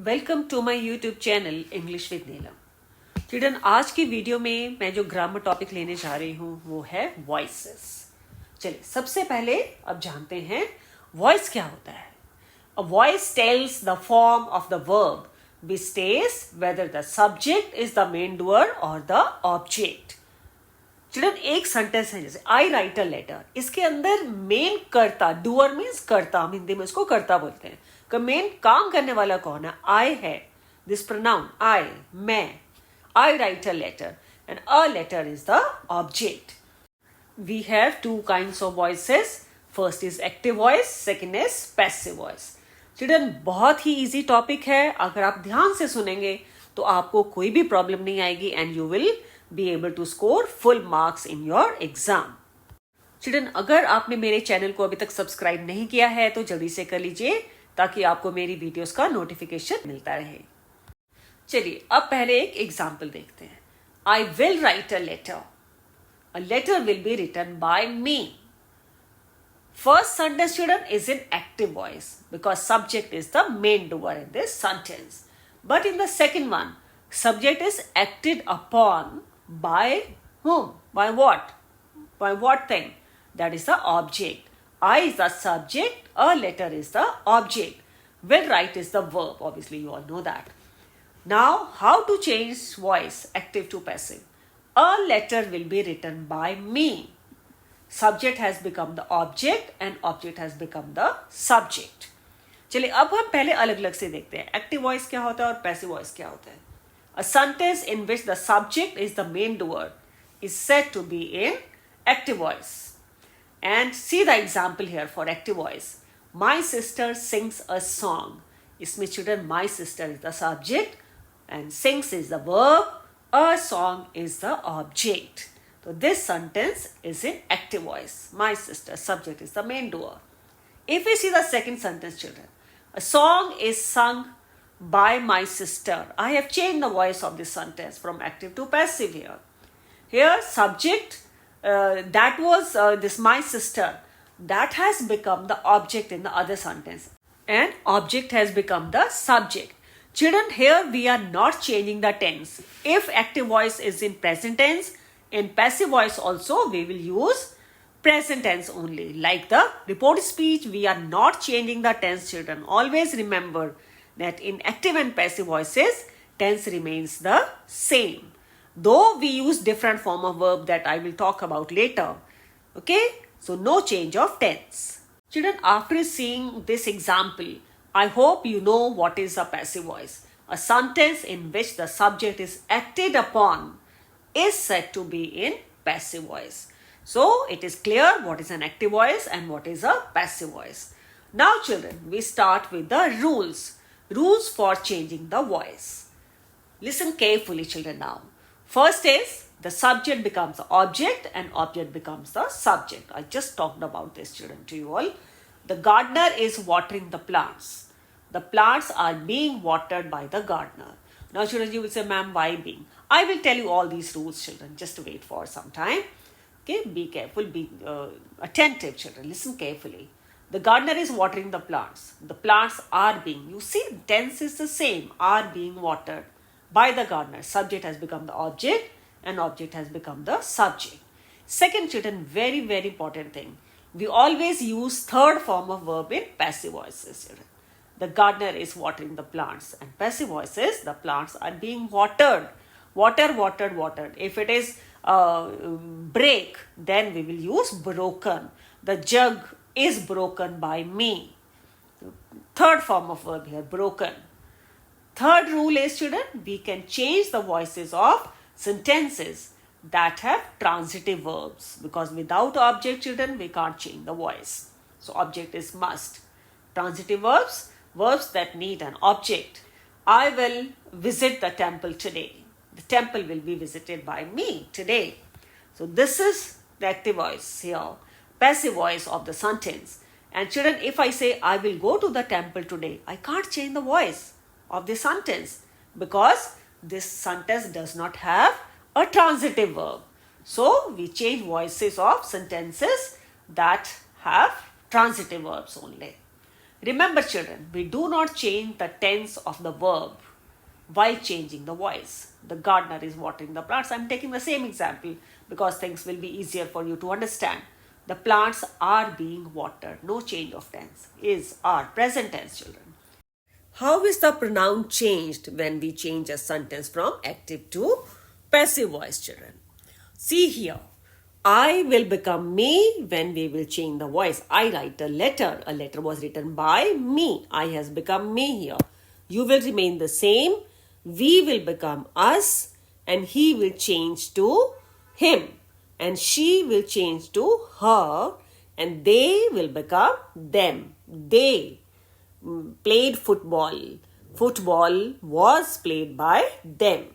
Welcome to my YouTube channel English with Neelam. Children, आज की video में मैं जो ग्रामर टॉपिक लेने जा रही हूँ वो है वॉइसेस। चलिए, सबसे पहले अब जानते हैं वॉइस क्या होता है। A voice tells the form of the verb which states whether the subject is the main doer or the object. Children, एक सेंटेंस है जैसे आई राइट अ लेटर, इसके अंदर मेन कर्ता, डूअर मीन्स कर्ता, हम हिंदी में उसको कर्ता बोलते हैं। मेन काम करने वाला कौन है? आई है। दिस प्रोनाउन आई, मैं। I write a letter and a letter is the object. We have two kinds of voices. First is active voice, second is passive voice. Children, बहुत ही इजी टॉपिक है। अगर आप ध्यान से सुनेंगे तो आपको कोई भी प्रॉब्लम नहीं आएगी and you will be able to score full marks in your exam. Children, अगर आपने मेरे चैनल को अभी तक सब्सक्राइब नहीं किया है तो जल्दी से कर लीजिए ताकि आपको मेरी वीडियोस का नोटिफिकेशन मिलता रहे। चलिए, अब पहले एक एग्जाम्पल देखते हैं। I will write a letter. A letter will be written by me. First sentence, children, is in active voice because subject is the main doer in this sentence. But in the second one, subject is acted upon by whom? By what? By what thing? That is the object. I is the subject, a letter is the object. Will write is the verb. Obviously, you all know that. Now, how to change voice, active to passive? A letter will be written by me. Subject has become the object and object has become the subject. चलिए, अब हम पहले अलग अलग से देखते हैं active voice क्या होता है और पैसिव वॉइस क्या होता है। A sentence in which the subject is the main doer is said to be in active voice. And see the example here for active voice. My sister sings a song. इसमें children, my sister is the subject and sings is the verb. A song is the object. So this sentence is in active voice. My sister, subject is the main doer. If we see the second sentence, children, a song is sung by my sister. I have changed the voice of this sentence from active to passive here. Here, subject, that was this my sister, that has become the object in the other sentence. And object has become the subject. Children, here we are not changing the tense. If active voice is in present tense, in passive voice also we will use present tense only. Like the report speech, we are not changing the tense, children. Always remember that in active and passive voices, tense remains the same. Though we use different form of verb that I will talk about later. Okay? So no change of tense. Children, after seeing this example, I hope you know what is a passive voice. A sentence in which the subject is acted upon is said to be in passive voice. So it is clear what is an active voice and what is a passive voice. Now children, we start with the rules. Rules for changing the voice. Listen carefully, children, now. First is the subject becomes the object and object becomes the subject. I just talked about this, children, to you all. The gardener is watering the plants. The plants are being watered by the gardener. Now, children, you will say, ma'am, why being? I will tell you all these rules, children. Just wait for some time. Okay, be careful, be attentive, children. Listen carefully. The gardener is watering the plants. The plants are being, you see, tense is the same, are being watered by the gardener. Subject has become the object and object has become the subject. Second, children, very, very important thing. We always use third form of verb in passive voices, children. The gardener is watering the plants and passive voices, the plants are being watered. Water, watered, watered. If it is break, then we will use broken. The jug is broken by me. Third form of verb here, broken. Third rule is, children, we can change the voices of sentences that have transitive verbs because without object, children, we can't change the voice. So object is must. Transitive verbs, verbs that need an object. I will visit the temple today. The temple will be visited by me today. So this is the active voice here. Passive voice of the sentence. And children, if I say I will go to the temple today, I can't change the voice of the sentence because this sentence does not have a transitive verb. So we change voices of sentences that have transitive verbs only. Remember children, we do not change the tense of the verb while changing the voice. The gardener is watering the plants. I'm taking the same example because things will be easier for you to understand. The plants are being watered. No change of tense. Is, are, present tense children. How is the pronoun changed when we change a sentence from active to passive voice children? See here. I will become me when we will change the voice. I write a letter. A letter was written by me. I has become me here. You will remain the same. We will become us and he will change to him and she will change to her and they will become them. They played football. Football was played by them.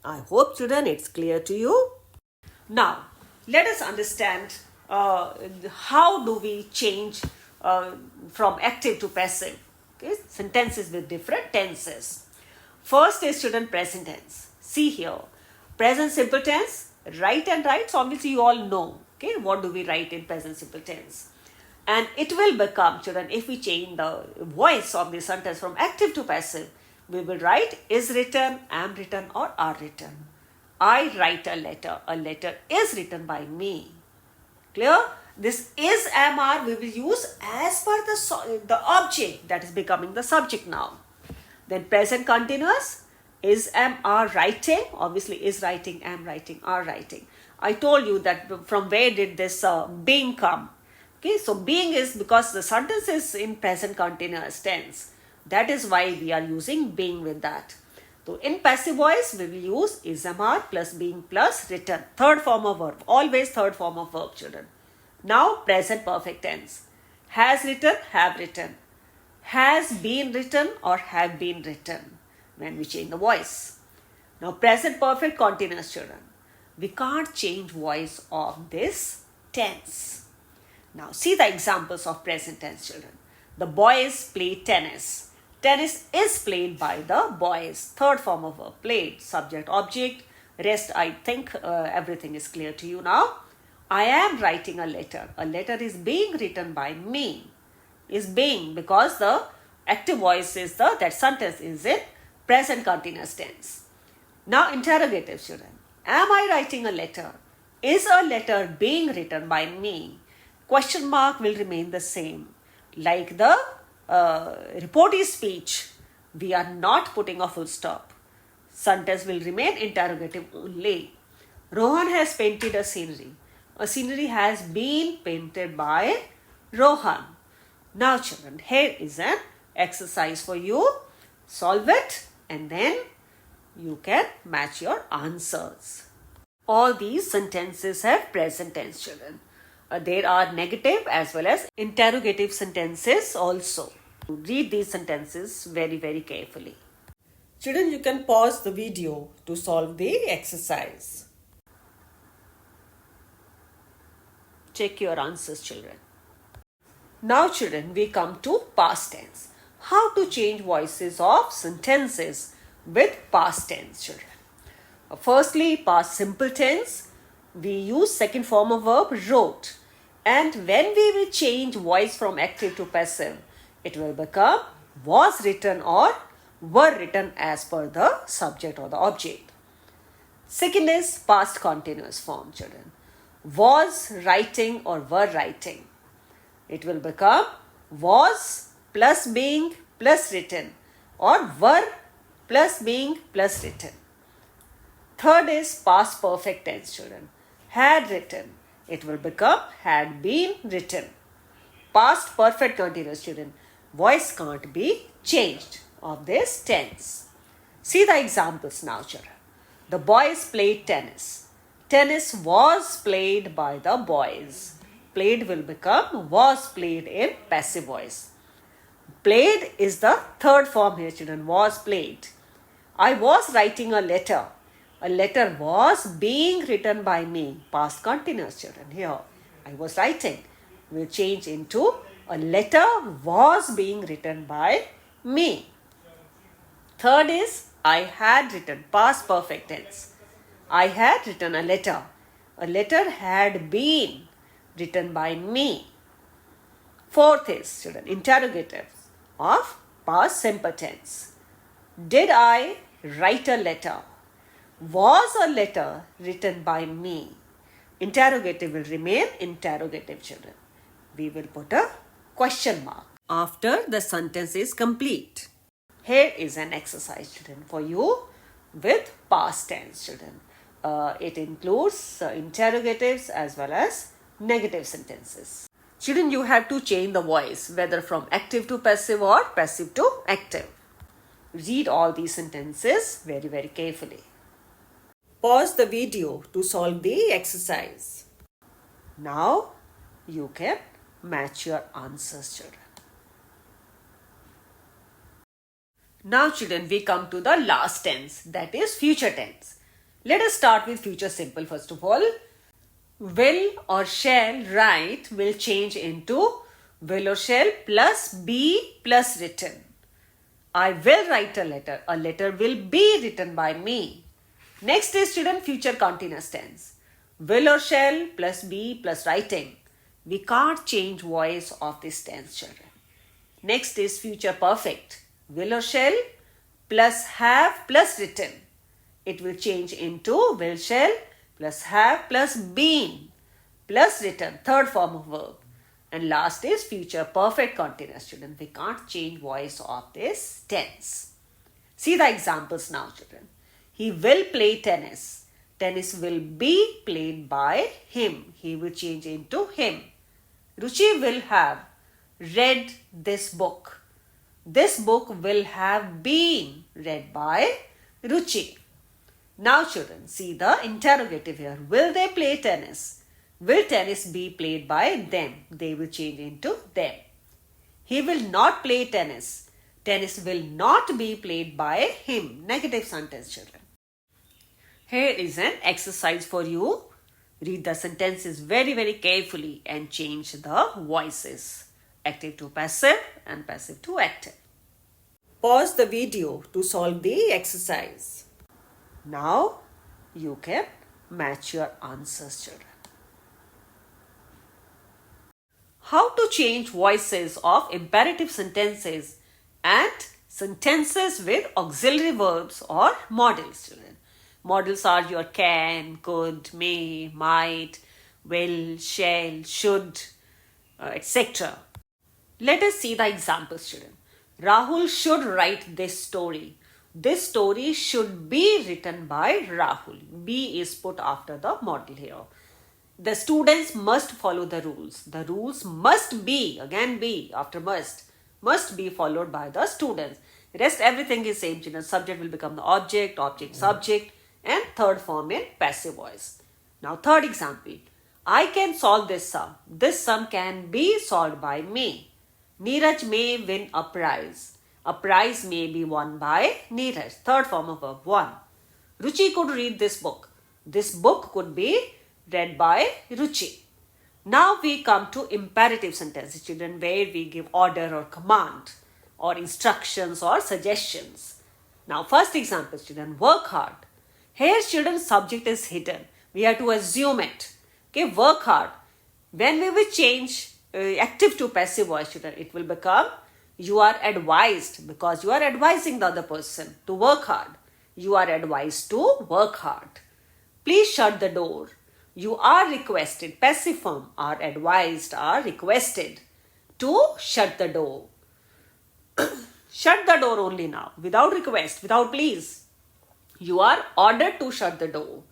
I hope children it's clear to you. Now, let us understand how do we change from active to passive. Okay? Sentences with different tenses. First is children present tense. See here. Present simple tense, write and writes. Obviously you all know. Okay, what do we write in present simple tense? And it will become, children, if we change the voice of the sentence from active to passive, we will write is written, am written or are written. I write a letter. A letter is written by me. Clear? This is, am, are we will use as per the object that is becoming the subject now. Then present continuous, is, am, are writing. Obviously is writing, am writing, are writing. I told you that from where did this being come. Okay, so being is because the sentence is in present continuous tense. That is why we are using being with that. So in passive voice, we will use is, am, are plus being plus written. Third form of verb. Always third form of verb, children. Now present perfect tense. Has written, have written. Has been written or have been written when we change the voice. Now present perfect continuous children. We can't change voice of this tense. Now see the examples of present tense children. The boys play tennis. Tennis is played by the boys. Third form of verb, played. Subject, object. Rest I think everything is clear to you now. I am writing a letter. A letter is being written by me. Is being because the active voice is that sentence is in present continuous tense. Now interrogative children. Am I writing a letter? Is a letter being written by me? Question mark will remain the same. Like the reportee speech, we are not putting a full stop. Sentence will remain interrogative only. Rohan has painted a scenery. A scenery has been painted by Rohan. Now children, here is an exercise for you. Solve it and then you can match your answers. All these sentences have present tense children. There are negative as well as interrogative sentences also. Read these sentences very, very carefully. Children, you can pause the video to solve the exercise. Check your answers, children. Now children, we come to past tense. How to change voices of sentences with past tense, children. Firstly, past simple tense. We use second form of verb, wrote. And when we will change voice from active to passive, it will become was written or were written as per the subject or the object. Second is past continuous form, children. Was writing or were writing. It will become was plus being plus written or were plus being plus written. Third is past perfect tense, children. Had written. It will become had been written. Past perfect continuous, children. Voice can't be changed of this tense. See the examples now, children. The boys played tennis. Tennis was played by the boys. Played will become was played in passive voice. Played is the third form here, children. Was played. I was writing a letter. A letter was being written by me. Past continuous, children. Here, I was writing. Will change into a letter was being written by me. Third is I had written. Past perfect tense. I had written a letter. A letter had been written by me. Fourth is, children, interrogative. of past simple tense. Did I write a letter? Was a letter written by me? Interrogative will remain interrogative, children. We will put a question mark after the sentence is complete. Here is an exercise, children, for you with past tense, children. It includes interrogatives as well as negative sentences. Children, you have to change the voice, whether from active to passive or passive to active. Read all these sentences very, very carefully. Pause the video to solve the exercise. Now, you can match your answers, children. Now, children, we come to the last tense, that is future tense. Let us start with future simple first of all. Will or shall write will change into will or shall plus be plus written. I will write a letter. A letter will be written by me. Next is, children, future continuous tense. Will or shall plus be plus writing. We can't change voice of this tense, children. Next is future perfect. Will or shall plus have plus written. It will change into will shall plus have plus been plus written, third form of verb. And last is future perfect continuous, children. We can't change voice of this tense. See the examples now, children. He will play tennis. Tennis will be played by him. He will change into him. Ruchi will have read this book. This book will have been read by Ruchi. Now, children, see the interrogative here. Will they play tennis? Will tennis be played by them? They will change into them. He will not play tennis. Tennis will not be played by him. Negative sentence, children. Here is an exercise for you. Read the sentences very, very carefully and change the voices. Active to passive and passive to active. Pause the video to solve the exercise. Now, you can match your answers, children. How to change voices of imperative sentences and sentences with auxiliary verbs or modals, children. Modals are your can, could, may, might, will, shall, should, etc. Let us see the examples, children. Rahul should write this story. This story should be written by Rahul. Be is put after the modal here. The students must follow the rules. The rules must be, again be after must be followed by the students. Rest everything is same, children. Subject will become the object, object, subject, and third form in passive voice. Now, third example. I can solve this sum. This sum can be solved by me. Neeraj may win a prize. A prize may be won by Neeraj. Third form of verb, won. Ruchi could read this book. This book could be read by Ruchi. Now we come to imperative sentences, children, where we give order or command or instructions or suggestions. Now, first example, children, work hard. Here, children, subject is hidden. We have to assume it. Okay, work hard. When we will change active to passive voice, children, it will become you are advised, because you are advising the other person to work hard. You are advised to work hard. Please shut the door. You are requested, passive form, are advised, are requested to shut the door. Shut the door only now, without request, without please. You are ordered to shut the door.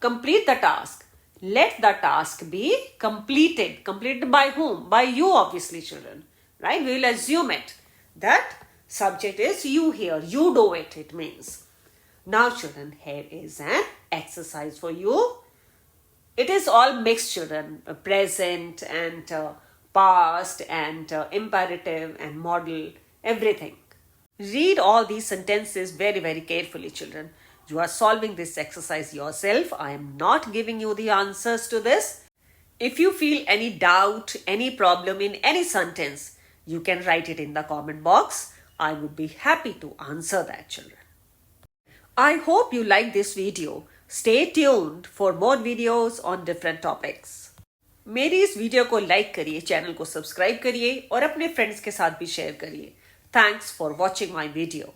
Complete the task. Let the task be completed. Completed by whom? By you, obviously, children. Right? We will assume it. That subject is you here. You do it, it means. Now, children, here is an exercise for you. It is all mixed, children. Present and past and imperative and model, everything. Read all these sentences very, very carefully, children. You are solving this exercise yourself. I am not giving you the answers to this. If you feel any doubt, any problem in any sentence, you can write it in the comment box. I would be happy to answer that, children. I hope you like this video. Stay tuned for more videos on different topics. मेरी इस video को like करिए, channel को subscribe करिए और अपने friends के साथ भी शेयर करिए Thanks for watching my video.